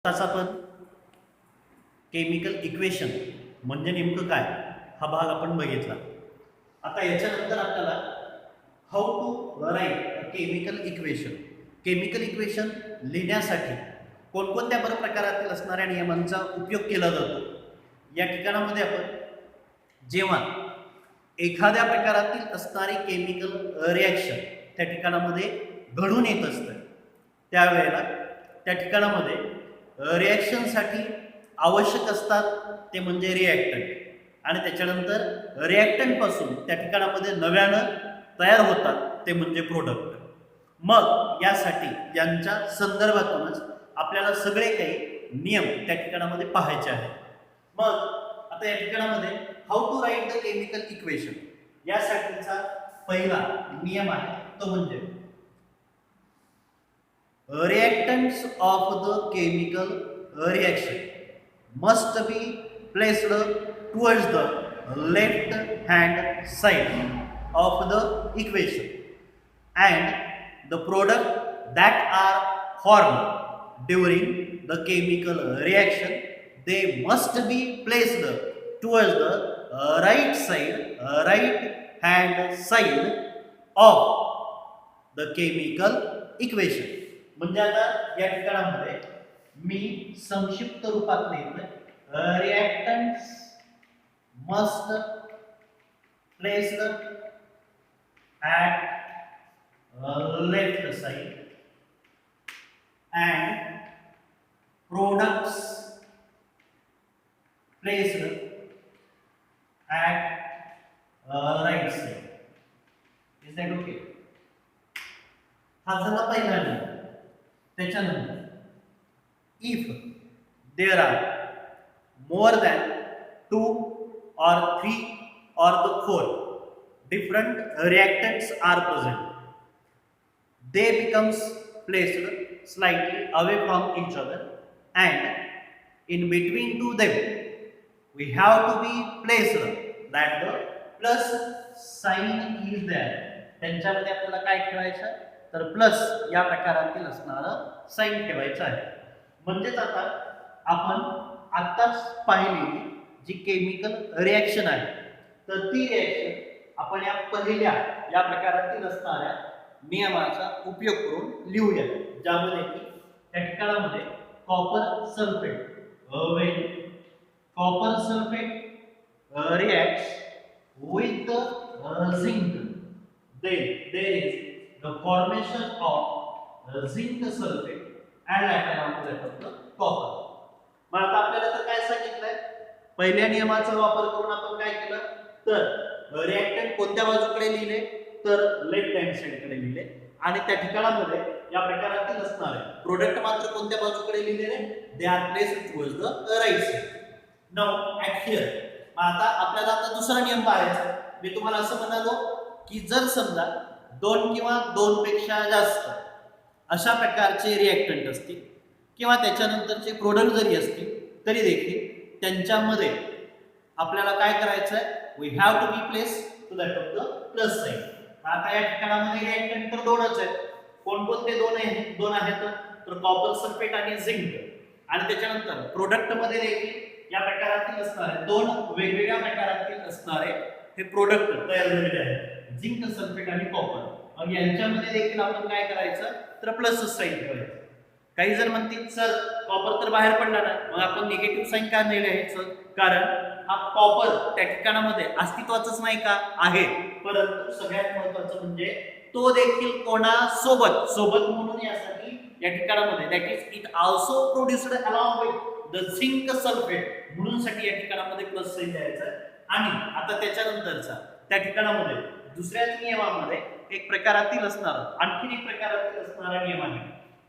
तास आपण chemical equation म्हणजे नेमकं काय हा भाग आपण बघितला. आता याच्यानंतर आपल्याला how to write chemical equation, chemical equation लिहिण्यासाठी कोणकोणत्या प्रकारातील असणाऱ्या नियमांचा उपयोग केला जातो. या ठिकाणामध्ये आपण जेव्हा एखाद्या प्रकारातील असणारी केमिकल रिॲक्शन त्या ठिकाणामध्ये घडून येत असतं त्यावेळेला त्या ठिकाणामध्ये रिॲक्शनसाठी आवश्यक असतात ते म्हणजे रिॲक्टंट, आणि त्याच्यानंतर रिॲक्टंटपासून त्या ठिकाणामध्ये नव्यानं तयार होतात ते म्हणजे प्रोडक्ट. मग यासाठी यांच्या संदर्भातूनच आपल्याला सगळे काही नियम त्या ठिकाणामध्ये पाहायचे आहेत. मग आता या ठिकाणामध्ये how to write the chemical equation यासाठीचा पहिला नियम आहे तो म्हणजे reactants of the chemical reaction must be placed towards the left hand side of the equation, and the product that are formed during the chemical reaction they must be placed towards the right hand side of the chemical equation. म्हणजे आता या ठिकाणामध्ये मी संक्षिप्त रूपात लिहितोय reactants must placed at left side and products placed at right side. Is that okay? हा झाला पहिला नियम. त्याच्यानंतर if there are more than 2 or 3 or the 4 different reactants are present, they becomes placed slightly away from each other, and in between to them we have to be placed that the plus sign is there. त्यांच्यामध्ये आपल्याला काय ठेवायचं तर plus या प्रकारातील असणारं sign ठेवायचं आहे. म्हणजेच आता आपण आत्ताच पाहिलेली जी केमिकल रिॲक्शन आहे तर ती रिॲक्शन आपण या पहिल्या या प्रकारातील असणाऱ्या नियमाचा उपयोग करून लिहूया, ज्यामध्ये की त्या ठिकाणामध्ये copper sulphate when copper sulfate reacts with the zinc, then there is the formation of zinc sulfate and later on to that of the copper. मग आता आपल्याला तर काय सांगितलंय, पहिल्या नियमाचा वापर करून आपण काय केलं तर रिॲक्टंट कोणत्या बाजूकडे लिहिले तर लेफ्ट हँड साइडकडे लिहिले, आणि त्या ठिकाणामध्ये या प्रकारातील असणारे प्रोडक्ट मात्र कोणत्या बाजूकडे लिहिलेले they are placed towards the right side. Now at here आता आपल्याला आता दुसरा नियम पाहायचा. मी तुम्हाला असं म्हणालो की जर समजा 2 किंवा 2 पेक्षा जास्त अशा प्रकारचे रिॲक्टंट असतील किंवा त्याच्यानंतरचे प्रोडक्ट जरी असतील तरी देखील त्यांच्यामध्ये आपल्याला काय करायचं आहे we have to be place to that of the plus side. आता या ठिकाणामध्ये रिॲक्टंट तर 2च आहेत. कोणकोणते 2 आहेत तर कॉपर सल्फेट आणि झिंक, आणि त्याच्यानंतर प्रोडक्ट मध्ये देखील या प्रकारातील असणारे 2 वेगवेगळ्या प्रकारातील असणारे हे प्रोडक्ट तयार झालेले आहेत झिंक सल्फेट आणि कॉपर. मग यांच्यामध्ये देखील आपण काय करायचं तर प्लस साइन ठेवायचं. काही जण म्हणतील सर कॉपर तर बाहेर पडला ना, मग आपण निगेटिव्ह साइन का नाही लिहायचं, कारण हा कॉपर त्या ठिकाणामध्ये अस्तित्वाचंच नाही का आहे, परंतु सगळ्यात महत्त्वाचं म्हणजे तो देखील सोबत म्हणून यासाठी या ठिकाणामध्ये that is it also produced along with the zinc sulphate म्हणून साठी या ठिकाणामध्ये प्लस साइन द्यायचं. आणि आता त्याच्यानंतरचा त्या ठिकाणामध्ये दुसऱ्याच नियमामध्ये एक प्रकारातील असणारा आणखीन एक प्रकारातील असणारा नियम आहे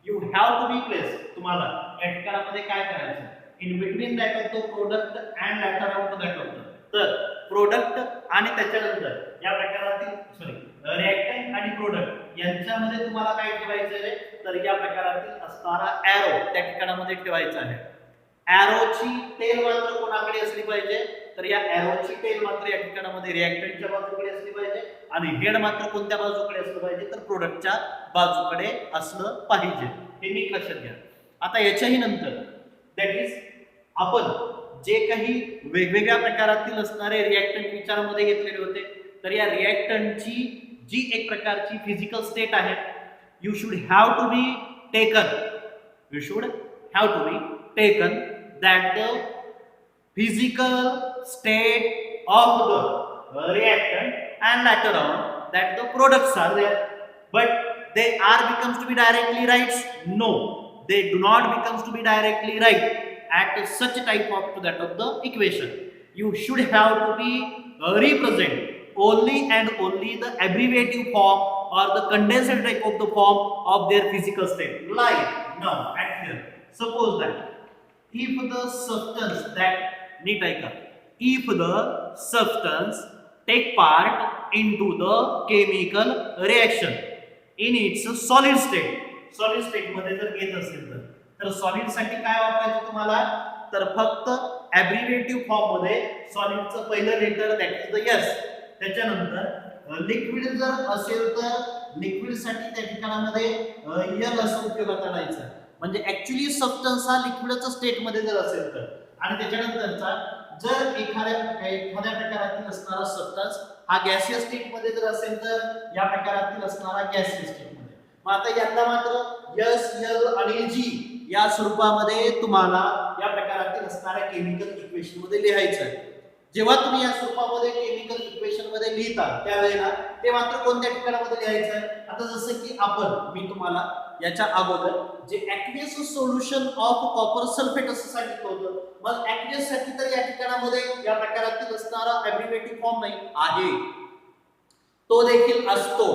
you have to be place. तुम्हाला या ठिकाणामध्ये काय करायचं in between that of the product and later of that of the, तर प्रोडक्ट आणि त्याच्यानंतर या प्रकारातील रिॲक्टंट आणि प्रोडक्ट यांच्यामध्ये तुम्हाला काय ठेवायचं आहे तर या प्रकारातील असणारा एरो त्या ठिकाणामध्ये ठेवायचा आहे. एरोची टेल मात्र कोणाकडे असली पाहिजे तर या एरोची टेल मात्र या ठिकाणामध्ये रिॲक्टंटच्या बाजूकडे असली पाहिजे, आणि हेड मात्र कोणत्या बाजूकडे असलं पाहिजे तर प्रोडक्टच्या बाजूकडे असलं पाहिजे. हे नीट लक्षात घ्या. आता याच्याही नंतर दॅट इज आपण जे काही वेगवेगळ्या प्रकारातील असणारे रिएक्टंट विचारामध्ये घेतलेले होते, तर या रिएक्टंटची जी एक प्रकारची फिजिकल स्टेट आहे, you should have to be taken, you should have to be taken that the physical state of the reactant and later on that the products are there, but they are becomes to be directly right. No, they do not becomes to be directly right at such type of to that of the equation. You should have to be represent only and only the abbreviative form or the condensed type of the form of their physical state. Like now at here, suppose that if the substance that need if the substance take part into the chemical reaction in its solid state मध्ये जर घेत असेल तर solid साठी काय वापरायचं तुम्हाला, तर फक्त ॲब्रिव्हिएटिव्ह फॉर्म मध्ये सॉलिडचं पहिलं letter that is the S, त्याच्यानंतर लिक्विड जर असेल तर लिक्विड साठी त्या ठिकाणामध्ये एल असं उपयोगात आणायचं, म्हणजे ऍक्च्युली सबस्टन्स हा लिक्विडच्या स्टेट मध्ये जर असेल तर, आणि त्याच्यानंतरचा जर एखाद्या प्रकारातील असणारा सबस्टन्स हा गॅसियस स्टेट मध्ये जर असेल तर या प्रकारातील असणारा गॅसियस स्टेट मध्ये. मग आता यांना मात्र एस एल आणि जी या स्वरूपामध्ये तुम्हाला या प्रकारातील असणाऱ्या केमिकल इक्वेशन मध्ये लिहायचं आहे. जेव्हा तुम्ही या स्वरूपामध्ये केमिकल इक्वेशन मध्ये लिहिता त्यावेळेला ते मात्र कोणत्या ठिकाणामध्ये लिहायचं आहे. आता जसं की मी तुम्हाला याच्या अगोदर जे aqueous solution of copper sulphate असं सांगितलं होतं, मग ॲक्वियस साठी तर या ठिकाणामध्ये या प्रकारातील असणारा ॲब्रिव्हिएटिव्ह फॉर्म नाही आहे, तो देखील असतो.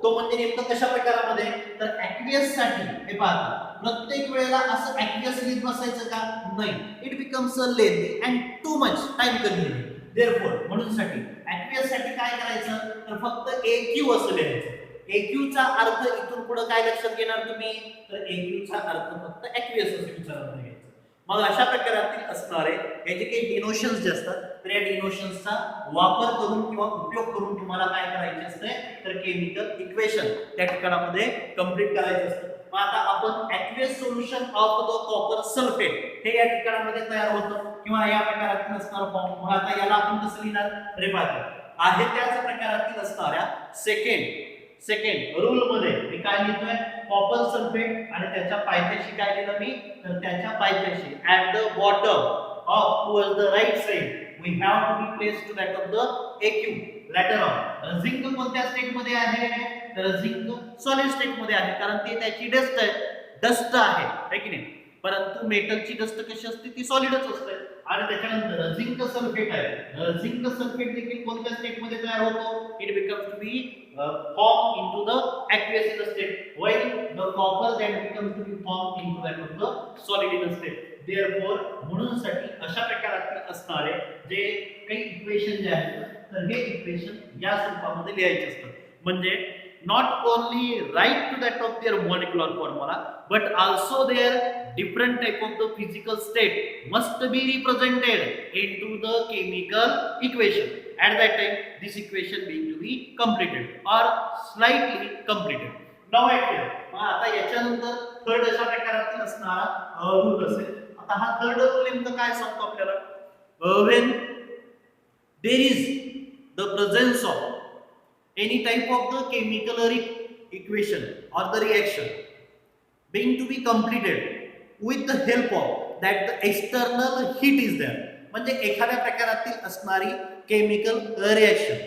तो म्हणजे नेमकं कशा प्रकारामध्ये, तर ॲक्वियस साठी हे पहा प्रत्येक वेळेला असं ॲक्वियस लिहित बसायचं का, नाही, it becomes a lengthy and too much time consuming. Therefore म्हणून साठी ॲक्वियस साठी काय करायचं, तर फक्त AQ असं लिहायचं. AQ चा अर्थ इथून पुढे काय लक्षात घेणार तुम्ही, तर AQ चा अर्थ फक्त ॲक्वियस असं विचारात घ्यायचं. मग अशा प्रकारातील असणारे हे जे काही डिनोशन्स जे असतात, तर या डिनोशन्सचा वापर करून किंवा उपयोग करून तुम्हाला काय करायचे असते, तर केमिकल इक्वेशन त्या ठिकाणामध्ये कंप्लीट करायचं असतं. मग आता आपण aqueous solution of the copper sulphate हे या ठिकाणामध्ये तयार होतं किंवा या प्रकारातील असणारा फॉर्म. मग आता याला आपण कसं लिहिणार, रे पाहतो आहे त्याच प्रकारातील असणाऱ्या सेकंड रूल मध्ये मी काय लिहितोय, कॉपर सल्फेट आणि त्याच्या पायथ्याशी काय लिहिलं मी, तर त्याच्या पायथ्याशी at the bottom of towards the right side we have to be place to that of the AQ. Letter on zinc कोणत्या स्टेट मध्ये आहे, तर झिंक सॉलिड स्टेट मध्ये आहे, कारण ते त्याची डस्ट आहे की नाही. परंतु मेटलची डस्ट कशी असते, ती सॉलिडच असते. आणि त्याच्यानंतर झिंक सल्फेट आहे, झिंक सल्फेट देखील कोणत्या स्टेट मध्ये तयार होतो, it becomes to be formed into the aqueous state, while the copper then becomes to be formed into that of the solid state. Therefore म्हणून साठी अशा प्रकारातील असणारे जे काही इक्वेशन जे आहेत, तर हे इक्वेशन या स्वरूपामध्ये लिहायचे असतात. म्हणजे not only write to that of their molecular formula but also their different type of the physical state must be represented into the chemical equation. At that time this equation being to be completed or slightly completed. Now आता याच्यानंतर third अशा प्रकारातील असणारा rule असेल. आता हा third rule नेमकं काय सांगतो आपल्याला, when there is the presence of any type of the chemical equation or the reaction being to be completed with the help of that the external heat is there. म्हणजे एखाद्या प्रकारातील असणारी chemical reaction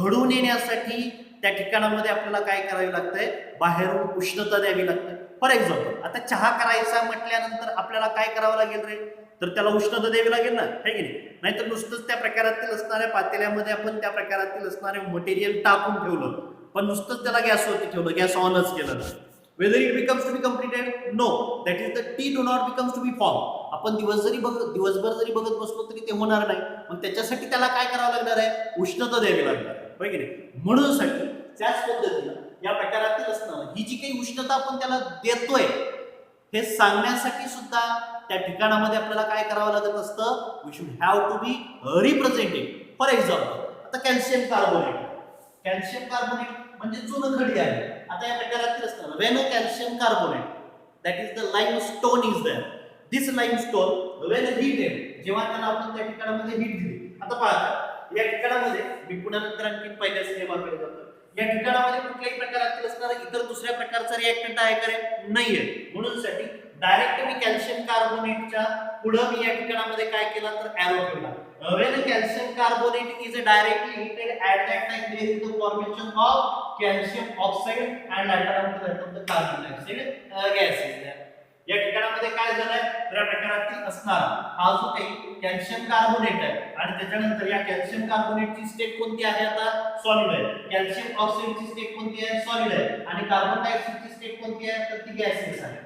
घडून येण्यासाठी त्या ठिकाणामध्ये आपल्याला काय करावे लागतंय, बाहेरून उष्णता द्यावी लागते. फॉर एक्झाम्पल आता चहा करायचा म्हटल्यानंतर आपल्याला काय करावं लागेल रे, तर त्याला उष्णता द्यावी लागेल ना, है की नाही. नाहीतर नुसतंच त्या प्रकारातील असणाऱ्या पातेल्यामध्ये आपण त्या प्रकारातील असणारे मटेरियल टाकून ठेवलं, पण नुसतंच त्याला गॅसवरती ठेवलं, गॅस ऑनच केलं, whether it becomes to be completed, no, that is the tea do not becomes to be formed. आपण दिवसभर जरी बघत बसलो तरी ते होणार नाही. मग त्याच्यासाठी त्याला काय करावं लागणार आहे, उष्णता द्यावी लागणार आहे, होय की नाही. म्हणून साठी त्याच पद्धतीनं या प्रकारातील असणारं ही जी काही उष्णता आपण त्याला देतोय हे सांगण्यासाठी सुद्धा त्या ठिकाणामध्ये आपल्याला काय करावं लागत असतं, we should have to be represented. For example आता कॅल्शियम कार्बोनेट म्हणजे चुनखडी आहे. आता या प्रकारातील असणार when calcium carbonate that is the limestone is there, this limestone when heated, जेव्हा त्याला आपण त्या ठिकाणामध्ये हीट दिली. आता पहा या ठिकाणामध्ये मी पुन्हा नंतर आणखी पहिल्या नियमाकडे जातो. या ठिकाणामध्ये कुठल्याही प्रकारातील असणारा इतर दुसऱ्या प्रकारचा रिएक्टंट आहे का नाहीये, म्हणून साठी डायरेक्ट मी कॅल्शियम कार्बोनेटच्या पुढे मी या ठिकाणामध्ये काय केला तर एरो ठेवला. when calcium carbonate is directly heated at that time there is the formation of calcium oxide and later on the carbon dioxide gas is there. या ठिकाणामध्ये काय झालंय तर या प्रकारातील असणारा हा जो काही कॅल्शियम कार्बोनेट आहे आणि त्याच्यानंतर या कॅल्शियम कार्बोनेटची स्टेट कोणती आहे आता सॉलिड आहे, कॅल्शियम ऑक्साईडची स्टेट कोणती आहे सॉलिड आहे आणि कार्बन डायऑक्साइडची स्टेट कोणती आहे तर ती गॅसियस आहे.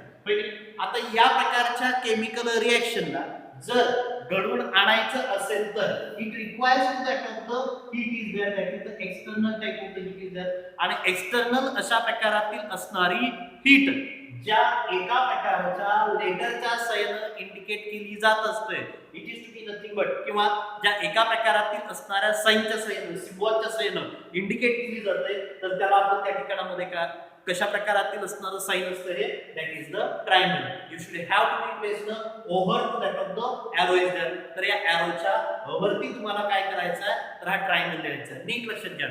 आता या प्रकारच्या केमिकल रिएक्शनला जर घडवून आणायचं असेल तर it requires to that of the heat is there, that is the external type of the heat is there. आणि एक्सटर्नल अशा प्रकारातील असणारी हीट ज्या एका प्रकारच्या लेटरच्या सहाय्याने इंडिकेट केली जात असते, it is to be nothing but, किंवा ज्या एका प्रकारातील असणाऱ्या साइनच्या सहाय्याने सिम्बॉलच्या सहाय्याने इंडिकेट केली जाते तर त्याला आपण त्या ठिकाणामध्ये काय कशा प्रकारातील असणारं साइन असतं हे that is the triangle. You should have to be placed over to that of the arrow is there. तर या एरोच्या वरती तुम्हाला काय करायचं आहे तर हा ट्रायंगल द्यायचा आहे. नीट लक्षात घ्या,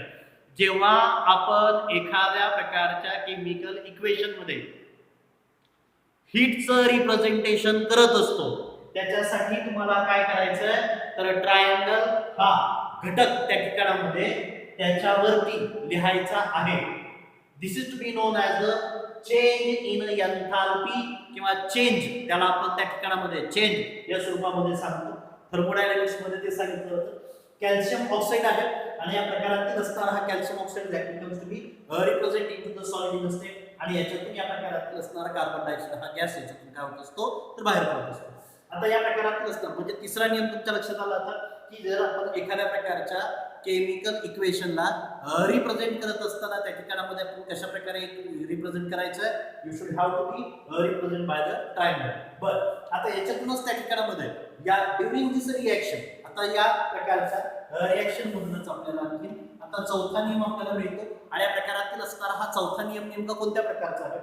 जेव्हा आपण एखाद्या प्रकारच्या केमिकल इक्वेशन मध्ये हीटचं रिप्रेझेंटेशन करत असतो त्याच्यासाठी तुम्हाला काय करायचं आहे तर ट्रायंगल हा घटक त्या ठिकाणामध्ये त्याच्यावरती लिहायचा आहे. This is to be known as the change in enthalpy किंवा चेंज, त्याला आपण त्या ठिकाणामध्ये चेंज या स्वरूपामध्ये सांगतो. थर्मोडायनामिक्स मध्ये ते सांगितलं होतं. कॅल्शियम ऑक्साईड आहे आणि या प्रकारातील असणारा हा calcium oxide that becomes to be represent into the solid in state आणि याच्यातून या प्रकारातील असणारा कार्बन डायऑक्साइड हा गॅस याच्यातून काय होत असतो तर बाहेर पडत असतो. आता या प्रकारातील असणार म्हणजे तिसरा नियम तुमच्या लक्षात आला आता की जर आपण एखाद्या प्रकारच्या केमिकल इक्वेशनला रिप्रेझेंट करत असताना त्या ठिकाणामध्ये आपण कशा प्रकारे रिप्रेझेंट करायचं आहे, you should have to be represent by the triangle. बरं, आता याच्यातूनच त्या ठिकाणामध्ये या ड्युरिंग दिस रिएक्शन, आता या प्रकारच्या रिएक्शन मधूनच आपल्याला आणखी आता चौथा नियम आपल्याला मिळतो आणि या प्रकारातील असणारा हा चौथा नियम नेमका कोणत्या प्रकारचा आहे.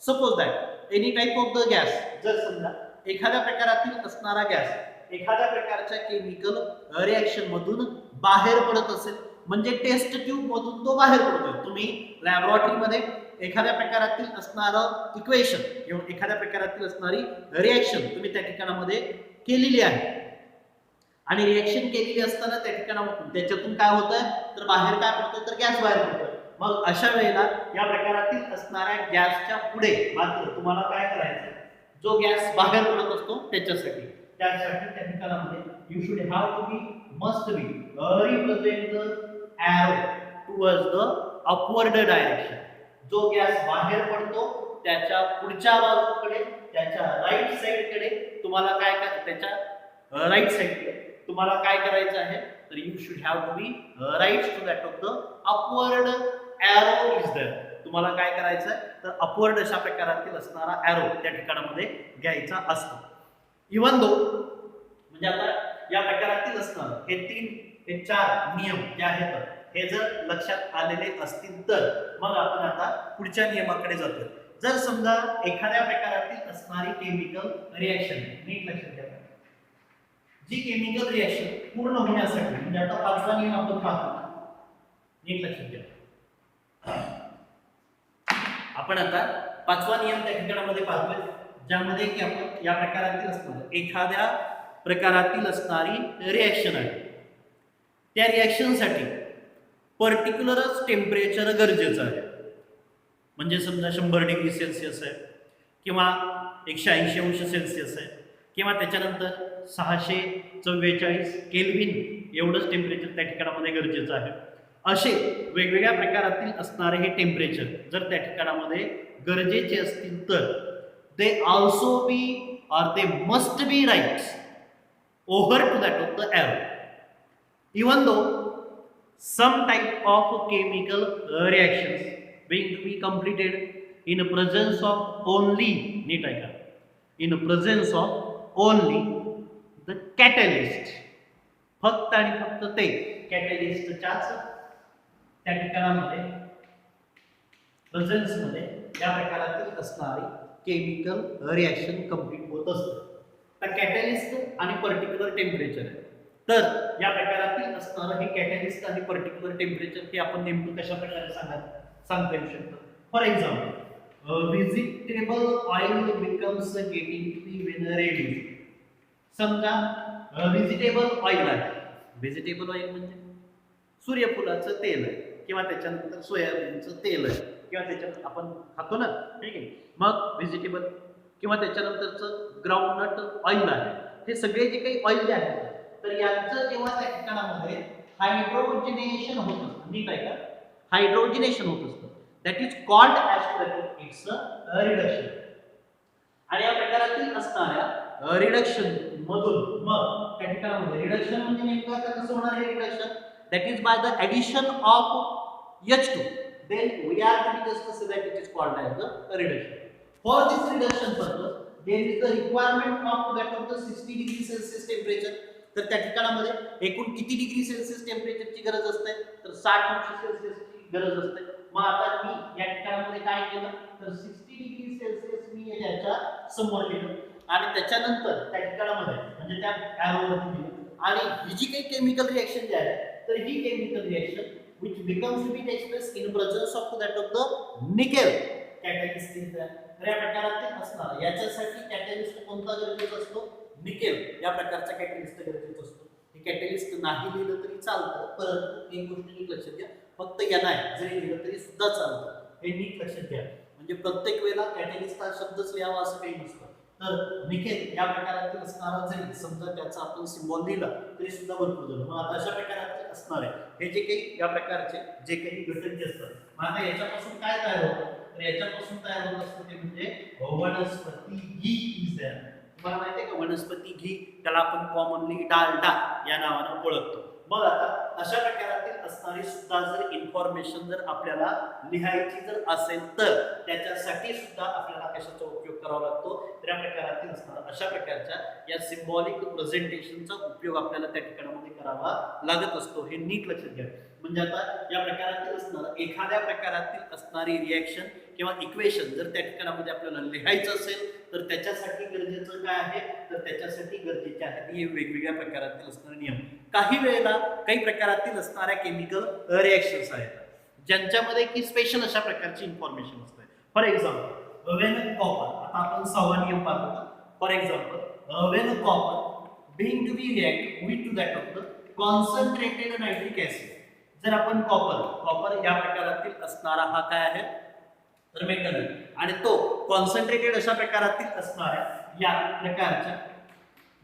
Suppose that any type of the gas, जर समजा एखाद्या प्रकारातील असणारा गॅस एखाद्या प्रकारच्या केमिकल रिएक्शन मधून बाहेर पडत असेल म्हणजे टेस्ट ट्यूब मधून तो बाहेर पडतोय. तुम्ही लॅबोरेटरीमध्ये एखाद्या प्रकारातील असणारं इक्वेशन किंवा एखाद्या प्रकारातील असणारी रिएक्शन तुम्ही त्या ठिकाणामध्ये केलेली आहे आणि रिएक्शन केलेली असताना त्या ठिकाणातून त्याच्यातून काय होतंय तर बाहेर काय पडतोय तर गॅस बाहेर पडतोय. मग अशा वेळेला या प्रकारातील असणाऱ्या गॅसच्या पुढे मात्र तुम्हाला काय करायचं, जो गॅस बाहेर पडत असतो त्याच्यासाठी त्या ठिकाणामध्ये you should have to be must be represent the arrow towards the upward direction. जो गॅस बाहेर पडतो त्याच्या पुढच्या बाजूकडे त्याच्या राईट साइडकडे तुम्हाला काय त्याच्या राईट साइडकडे तुम्हाला काय करायचं आहे तर you should have to be write to that of the upward arrow is there. तुम्हाला काय करायचं आहे तर अपवर्ड अशा प्रकारातील असणारा एरो त्या ठिकाणामध्ये घ्यायचा असतो. इवन दो म्हणजे आता या प्रकारातील असणार हे चार नियम जे आहेत हे जर लक्षात आलेले असतील तर मग आपण आता पुढच्या नियमाकडे जातो. जर समजा एखाद्या प्रकारातील असणारी केमिकल रिएक्शन, नीट लक्षात घ्या, जी केमिकल रिएक्शन पूर्ण होण्यासाठी म्हणजे आता पाचवा नियम आपण पाहतो, नीट लक्षात घ्या. आपण आता पाचवा नियम त्या ठिकाणामध्ये पाहतोय ज्यामध्ये की आपण या प्रकारातील असणार एखाद्या प्रकारातील असणारी रिएक्शन आहे त्या रिएक्शनसाठी पर्टिक्युलरच टेम्परेचर गरजेचं आहे. म्हणजे समजा 100 डिग्री सेल्सिअस आहे किंवा 180 अंश सेल्सिअस आहे किंवा त्याच्यानंतर 644 केल्विन एवढंच टेम्परेचर त्या ठिकाणामध्ये गरजेचं आहे. असे वेगवेगळ्या प्रकारातील असणारे हे टेम्परेचर जर त्या ठिकाणामध्ये गरजेचे असतील तर they also be or they must be right over to that of the arrow. Even though some type of chemical reactions being to be completed in presence of only in presence of only the catalyst, फक्त आणि फक्त ते कॅटॅलिस्टच्याच त्या ठिकाणामध्ये presence मध्ये या प्रकारातील असणारी chemical reaction complete होत असतं. तर कॅटॅलिस्ट आणि पर्टिक्युलर टेम्परेचर आहे. तर या प्रकारातील असणारं हे कॅटॅलिस्ट आणि पर्टिक्युलर टेम्परेचर हे आपण नेमकं कशा प्रकारे सांगता येऊ शकतं. For example vegetable oil becomes getting to be when ready. समजा व्हेजिटेबल ऑइल आहे. व्हेजिटेबल ऑइल म्हणजे सूर्यफुलाचं तेल आहे किंवा त्याच्यानंतर सोयाबीनचं तेल आहे किंवा त्याच्यात आपण खातो ना, ठीक आहे. मग व्हेजिटेबल किंवा त्याच्यानंतरचं ग्राउंडनट ऑइल आहे. हे सगळे जे काही ऑइल जे आहेत तर यांचं जेव्हा त्या ठिकाणामध्ये हायड्रोजनेशन होत असतं, नीट आहे का, हायड्रोजनेशन होत असतं, that is called as its reduction. आणि या प्रकारातील असणाऱ्या रिडक्शन मधून मग त्या ठिकाणामध्ये रिडक्शन म्हणजे नेमकं आता कसं होणार आहे reduction, that is by the addition of H2, then we are going to discuss that it is called as the reduction. For this reduction purpose there is the requirement of that of the 60 degree Celsius temperature. तर त्या ठिकाणामध्ये एकूण किती degree Celsius टेम्परेचरची गरज असते, तर 60 अंश सेल्सिअसची गरज असते. मग आता मी या ठिकाणामध्ये काय केलं तर 60 डिग्री सेल्सिअस मी याच्या समोर लिहिलं आणि त्याच्यानंतर त्या ठिकाणामध्ये म्हणजे त्या ॲरोवरती लिहिलं. आणि ही जी काही केमिकल रिएक्शन जी आहे तर ही chemical reaction which becomes to be takes place in presence of that of the nickel catalyst is there. तर या प्रकारातील असणार याच्यासाठी कॅटॅलिस्ट कोणता गरजेचा असतो, निकेल या प्रकारचा कॅटॅलिस्ट गरजेचा असतो. हे कॅटॅलिस्ट नाही लिहिलं तरी चालतं, परंतु एक गोष्ट नीट लक्षात घ्या, फक्त या नाही जरी लिहिलं तरी सुद्धा चालतं, हे नीट लक्षात घ्या. म्हणजे प्रत्येक वेळेला कॅटॅलिस्ट हा शब्दच लिहावा असं काही नसतं. तर निकेल या प्रकारातील असणारा जरी समजा त्याचा आपण सिम्बॉल लिहिला तरी सुद्धा भरपूर झालं. मग आता अशा प्रकाराचे असणारे हे जे काही या प्रकारचे जे काही घटक जे असतात, मग आता याच्यापासून काय तयार होतं, तर याच्यापासून तयार होत असतं ते म्हणजे वनस्पती घी इज देअर. तुम्हाला माहिती आहे का वनस्पती घी, त्याला आपण कॉमनली डालडा या नावानं ओळखतो. मग आता अशा प्रकारातील असणारी सुद्धा जर इन्फॉर्मेशन जर आपल्याला लिहायची जर असेल तर त्याच्यासाठी सुद्धा आपल्याला कशाचा उपयोग करावा लागतो, तर या प्रकारातील असणारा अशा प्रकारच्या या सिम्बॉलिक प्रेझेंटेशनचा उपयोग आपल्याला त्या ठिकाणामध्ये करावा लागत असतो. हे नीट लक्षात घ्या. म्हणजे आता या प्रकारातील असणारा एखाद्या प्रकारातील असणारी रिएक्शन किंवा इक्वेशन जर त्या ठिकाणामध्ये आपल्याला लिहायचं असेल तर त्याच्यासाठी गरजेचं काय आहे, तर त्याच्यासाठी गरजेचे आहेत हे वेगवेगळ्या प्रकारातील असणारे नियम. काही वेळेला काही प्रकारातील असणाऱ्या केमिकल रिएक्शन्स आहेत ज्यांच्यामध्ये की स्पेशल अशा प्रकारची इन्फॉर्मेशन असते. फॉर एक्झाम्पल वेन कॉपर, आता आपण 6वा नियम पाहतो. For example Wien copper being to be react with to that of the concentrated nitric acid. जर आपण कॉपर या प्रकारातील असणारा हा काय आहे तर मेटल आहे आणि तो कॉन्सन्ट्रेटेड अशा प्रकारातील असणाऱ्या या प्रकारच्या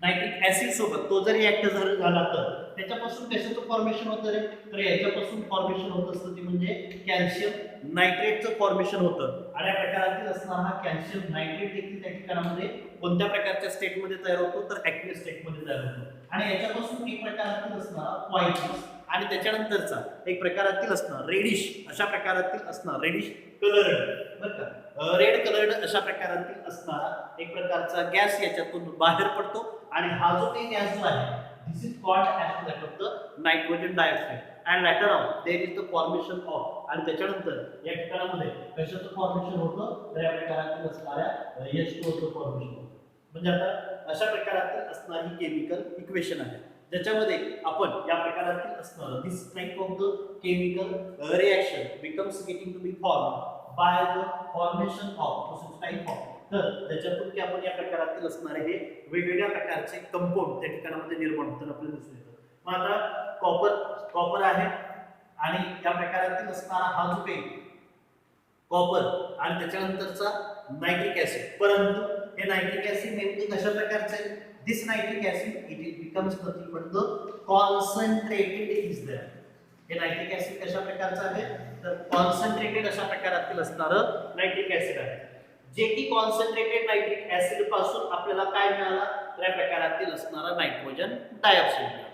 नायट्रिक ऍसिड सोबत तो जर रिएक्ट झाला तर त्याच्यापासून कशाचं फॉर्मेशन होतं रे, तर याच्यापासून फॉर्मेशन होत असतं ते म्हणजे कॅल्शियम नायट्रेटचं फॉर्मेशन होतं. आणि या प्रकारातील असणारा हा कॅल्शियम नायट्रेट देखील त्या ठिकाणामध्ये कोणत्या प्रकारच्या स्टेटमध्ये तयार होतो, तर ऍक्टिव्ह स्टेटमध्ये तयार होतो. आणि याच्यापासून एक प्रकारातील असणारा व्हाईट आणि त्याच्यानंतरचा एक प्रकारातील असणार रेडिश अशा प्रकारातील असणार रेडिश कलर्ड, बरं का, रेड कलर्ड अशा प्रकारातील असणारा एक प्रकारचा गॅस याच्यातून बाहेर पडतो. आणि हा जो काही गॅस जो आहे this is called as that of the nitrogen dioxide and later on there is the formation of. आणि त्याच्यानंतर या ठिकाणामध्ये कशाचं फॉर्मेशन होतं, तर या प्रकारातील असणाऱ्या H2O फॉर्मेशन होतं. म्हणजे आता अशा प्रकारातील असणारी केमिकल इक्वेशन आहे ज्याच्यामध्ये आपण या प्रकारातील असणारं this type of the chemical reaction becomes getting to be form by the formation of this type of. तर त्याच्यातून की आपण या प्रकारातील असणारे हे वेगवेगळ्या प्रकारचे कंपाऊंड त्या ठिकाणामध्ये निर्माण होताना आपल्याला दिसून येतं. मग आता कॉपर आहे आणि या प्रकारातील असणारा हा जो काही कॉपर आणि त्याच्यानंतरचा नायट्रिक ऍसिड, परंतु हे नायट्रिक ऍसिड नेमकं कशा प्रकारचं आहे, this nitric acid it becomes nothing but the concentrated is there. हे नायट्रिक ऍसिड कशा प्रकारचं आहे, तर कॉन्सन्ट्रेटेड अशा प्रकारातील असणारं नायट्रिक ऍसिड आहे जे की कॉन्सन्ट्रेटेड नायट्रिक ऍसिड पासून आपल्याला काय मिळाला, तर या प्रकारातील असणारा नायट्रोजन डायऑक्साइड मिळाला.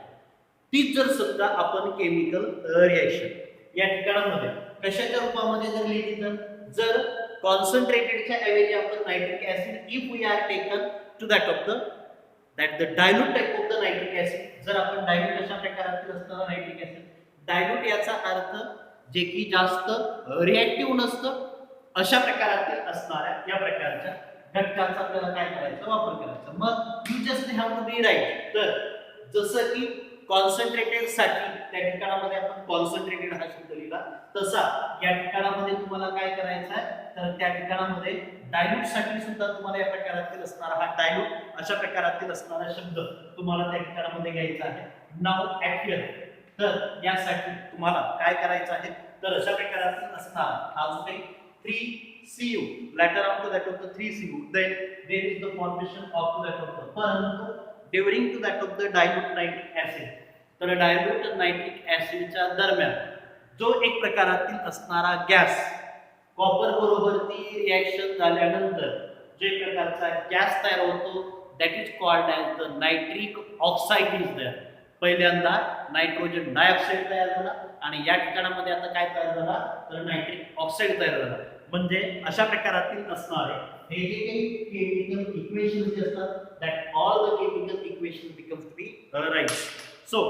तीच जर समजा आपण केमिकल रिएक्शन या ठिकाणामध्ये कशाच्या रूपामध्ये जर लिहिली तर जर कॉन्सन्ट्रेटेडच्या ऐवजी आपण nitric acid if we are taken to that of the dilute type of the nitric acid, जर आपण डायल्यूट अशा प्रकारातील असणारा नायट्रिक ऍसिड, डायल्यूट याचा अर्थ जे की जास्त रिएक्टिव्ह नसतं अशा प्रकारातील असणाऱ्या या प्रकारच्या घटकांचा आपल्याला काय करायचं, वापर करायचा. मग you just have to be write. तर जसं की कॉन्सन्ट्रेटेड साठी त्या ठिकाणामध्ये आपण कॉन्सन्ट्रेटेड हा शब्द लिहिला, तसा या ठिकाणामध्ये तुम्हाला काय करायचं आहे, तर त्या ठिकाणामध्ये डायल्यूट साठी सुद्धा तुम्हाला या प्रकारातील असणारा हा डायल्यूट अशा प्रकारातील असणारा शब्द तुम्हाला त्या ठिकाणामध्ये घ्यायचा आहे. नाउ ऍक्युअल. तर यासाठी तुम्हाला काय करायचं आहे, तर अशा प्रकारातील असणारा हा जो काही 3Cu later on to that of the 3Cu, then there is the formation of that of the, परंतु during to that of the dilute nitric acid. तर डायल्यूट नायट्रिक ऍसिडच्या दरम्यान जो एक प्रकारातील असणारा गॅस कॉपर बरोबर ती रिएक्शन झाल्यानंतर जे प्रकारचा गॅस तयार होतो that is called as the nitric oxide is there. पहिल्यांदा नायट्रोजन डायऑक्साईड तयार झाला आणि या ठिकाणामध्ये आता काय तयार झाला, तर नायट्रिक ऑक्साईड तयार झाला. म्हणजे अशा प्रकारातील असणारे हे जे काही केमिकल इक्वेशन्स जे असतात that all the chemical equation becomes to be write. So